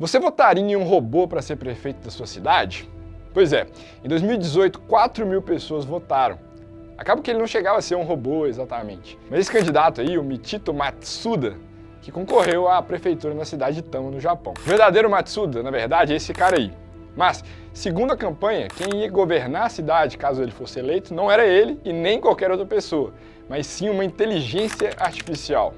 Você votaria em um robô para ser prefeito da sua cidade? Pois é, em 2018, 4.000 pessoas votaram. Acaba que ele não chegava a ser um robô exatamente. Mas esse candidato aí, o Michito Matsuda, que concorreu à prefeitura na cidade de Tama, no Japão. O verdadeiro Matsuda, na verdade, é esse cara aí. Mas, segundo a campanha, quem ia governar a cidade, caso ele fosse eleito, não era ele e nem qualquer outra pessoa, mas sim uma inteligência artificial.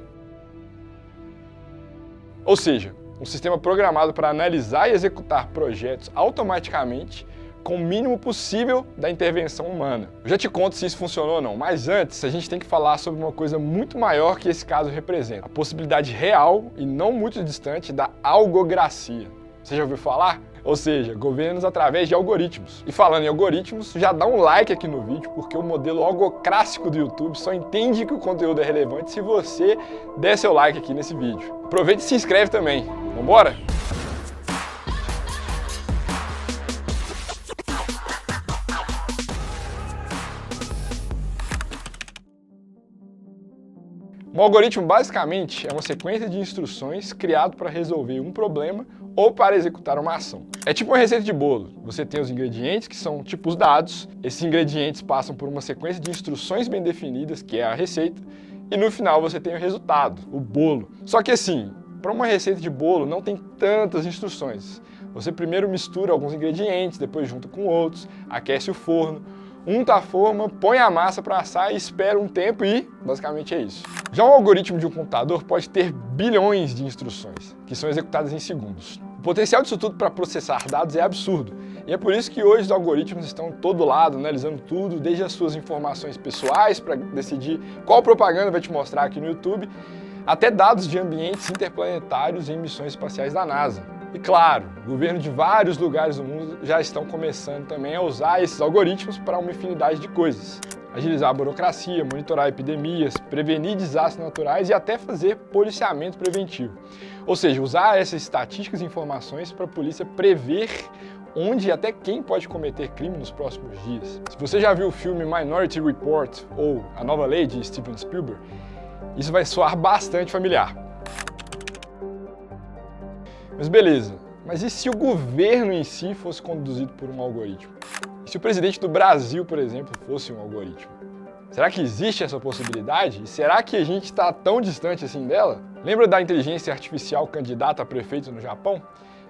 Ou seja, um sistema programado para analisar e executar projetos automaticamente com o mínimo possível da intervenção humana. Eu já te conto se isso funcionou ou não, mas antes a gente tem que falar sobre uma coisa muito maior que esse caso representa. A possibilidade real e não muito distante da algocracia. Você já ouviu falar? Ou seja, governos através de algoritmos. E falando em algoritmos, já dá um like aqui no vídeo, porque o modelo algocrático do YouTube só entende que o conteúdo é relevante se você der seu like aqui nesse vídeo. Aproveita e se inscreve também. Vambora? Um algoritmo basicamente é uma sequência de instruções criado para resolver um problema ou para executar uma ação. É tipo uma receita de bolo. Você tem os ingredientes, que são tipo os dados. Esses ingredientes passam por uma sequência de instruções bem definidas, que é a receita, e no final você tem o resultado, o bolo. Só que assim, para uma receita de bolo não tem tantas instruções. Você primeiro mistura alguns ingredientes, depois junta com outros, aquece o forno, unta a forma, põe a massa para assar e espera um tempo e basicamente é isso. Já um algoritmo de um computador pode ter bilhões de instruções, que são executadas em segundos. O potencial disso tudo para processar dados é absurdo. E é por isso que hoje os algoritmos estão em todo lado, analisando tudo, desde as suas informações pessoais para decidir qual propaganda vai te mostrar aqui no YouTube, até dados de ambientes interplanetários em missões espaciais da NASA. E claro, governos de vários lugares do mundo já estão começando também a usar esses algoritmos para uma infinidade de coisas. Agilizar a burocracia, monitorar epidemias, prevenir desastres naturais e até fazer policiamento preventivo. Ou seja, usar essas estatísticas e informações para a polícia prever onde e até quem pode cometer crime nos próximos dias. Se você já viu o filme Minority Report ou A Nova Lei de Steven Spielberg, isso vai soar bastante familiar. Mas beleza, mas e se o governo em si fosse conduzido por um algoritmo? E se o presidente do Brasil, por exemplo, fosse um algoritmo? Será que existe essa possibilidade? E será que a gente está tão distante assim dela? Lembra da inteligência artificial candidata a prefeito no Japão?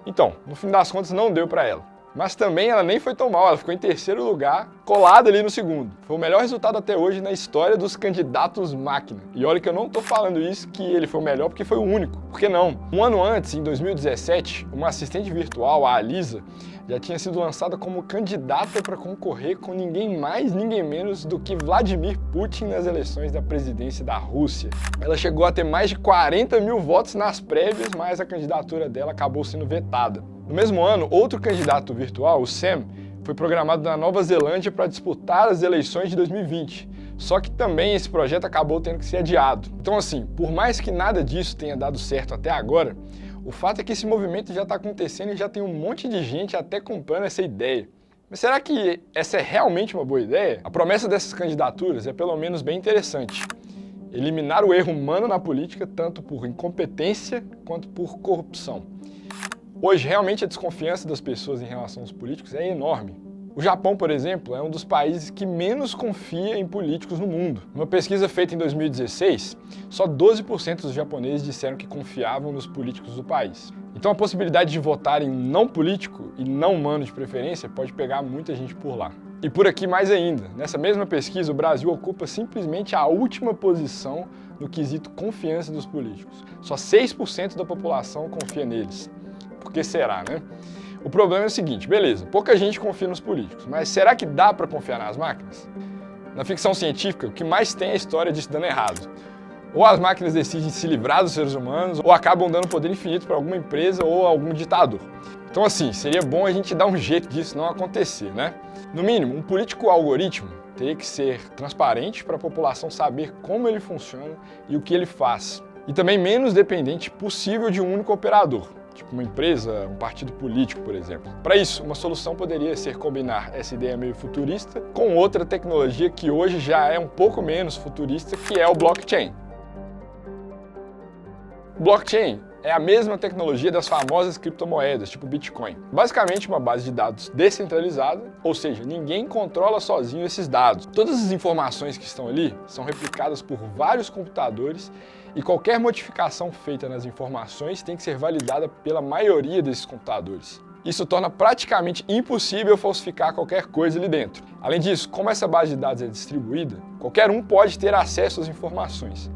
Então, no fim das contas não deu para ela. Mas também ela nem foi tão mal, ela ficou em terceiro lugar, colada ali no segundo. Foi o melhor resultado até hoje na história dos candidatos máquina. E olha que eu não tô falando isso que ele foi o melhor porque foi o único. Por que não? Um ano antes, em 2017, uma assistente virtual, a Alisa, já tinha sido lançada como candidata para concorrer com ninguém mais, ninguém menos do que Vladimir Putin nas eleições da presidência da Rússia. Ela chegou a ter mais de 40.000 votos nas prévias, mas a candidatura dela acabou sendo vetada. No mesmo ano, outro candidato virtual, o Sam, foi programado na Nova Zelândia para disputar as eleições de 2020. Só que também esse projeto acabou tendo que ser adiado. Então assim, por mais que nada disso tenha dado certo até agora, o fato é que esse movimento já está acontecendo e já tem um monte de gente até comprando essa ideia. Mas será que essa é realmente uma boa ideia? A promessa dessas candidaturas é pelo menos bem interessante. Eliminar o erro humano na política, tanto por incompetência quanto por corrupção. Hoje, realmente, a desconfiança das pessoas em relação aos políticos é enorme. O Japão, por exemplo, é um dos países que menos confia em políticos no mundo. Numa pesquisa feita em 2016, só 12% dos japoneses disseram que confiavam nos políticos do país. Então a possibilidade de votar em não político e não humano de preferência pode pegar muita gente por lá. E por aqui mais ainda, nessa mesma pesquisa, o Brasil ocupa simplesmente a última posição no quesito confiança dos políticos. Só 6% da população confia neles. Por que será, né? O problema é o seguinte, beleza, pouca gente confia nos políticos, mas será que dá para confiar nas máquinas? Na ficção científica, o que mais tem é a história disso dando errado. Ou as máquinas decidem se livrar dos seres humanos, ou acabam dando poder infinito para alguma empresa ou algum ditador. Então assim, seria bom a gente dar um jeito disso não acontecer, né? No mínimo, um político algoritmo teria que ser transparente para a população saber como ele funciona e o que ele faz. E também menos dependente possível de um único operador. Tipo uma empresa, um partido político, por exemplo. Para isso, uma solução poderia ser combinar essa ideia meio futurista com outra tecnologia que hoje já é um pouco menos futurista, que é o blockchain. O blockchain é a mesma tecnologia das famosas criptomoedas, tipo Bitcoin. Basicamente uma base de dados descentralizada, ou seja, ninguém controla sozinho esses dados. Todas as informações que estão ali são replicadas por vários computadores e qualquer modificação feita nas informações tem que ser validada pela maioria desses computadores. Isso torna praticamente impossível falsificar qualquer coisa ali dentro. Além disso, como essa base de dados é distribuída, qualquer um pode ter acesso às informações.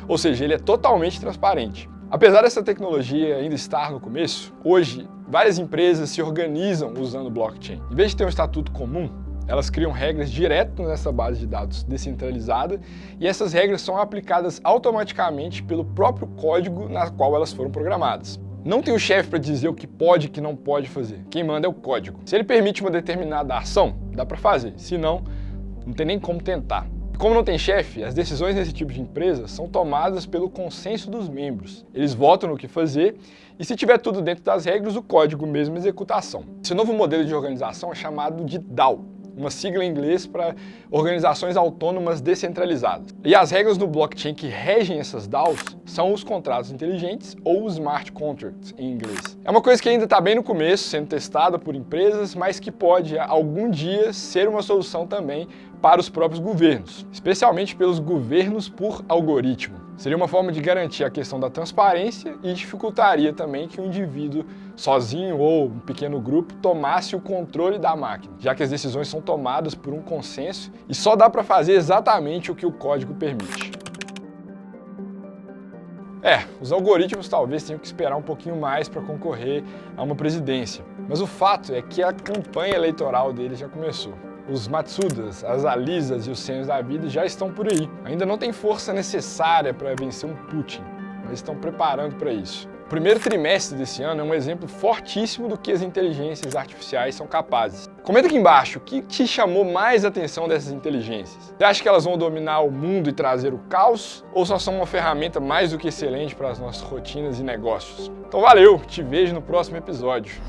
Ou seja, ele é totalmente transparente. Apesar dessa tecnologia ainda estar no começo, hoje várias empresas se organizam usando blockchain. Em vez de ter um estatuto comum, elas criam regras direto nessa base de dados descentralizada e essas regras são aplicadas automaticamente pelo próprio código na qual elas foram programadas. Não tem o chefe para dizer o que pode e o que não pode fazer. Quem manda é o código. Se ele permite uma determinada ação, dá para fazer. Se não, não tem nem como tentar. Como não tem chefe, as decisões nesse tipo de empresa são tomadas pelo consenso dos membros. Eles votam no que fazer e se tiver tudo dentro das regras, o código mesmo executa a ação. Esse novo modelo de organização é chamado de DAO, uma sigla em inglês para Organizações Autônomas Descentralizadas. E as regras do blockchain que regem essas DAOs são os contratos inteligentes ou os smart contracts em inglês. É uma coisa que ainda está bem no começo, sendo testada por empresas, mas que pode algum dia ser uma solução também para os próprios governos, especialmente pelos governos por algoritmo. Seria uma forma de garantir a questão da transparência e dificultaria também que o indivíduo sozinho ou um pequeno grupo tomasse o controle da máquina, já que as decisões são tomadas por um consenso e só dá para fazer exatamente o que o código permite. Os algoritmos talvez tenham que esperar um pouquinho mais para concorrer a uma presidência, mas o fato é que a campanha eleitoral deles já começou. Os Matsudas, as Alisas e os Senos da vida já estão por aí. Ainda não tem força necessária para vencer um Putin, mas estão preparando para isso. O primeiro trimestre desse ano é um exemplo fortíssimo do que as inteligências artificiais são capazes. Comenta aqui embaixo o que te chamou mais atenção dessas inteligências. Você acha que elas vão dominar o mundo e trazer o caos? Ou só são uma ferramenta mais do que excelente para as nossas rotinas e negócios? Então valeu, te vejo no próximo episódio.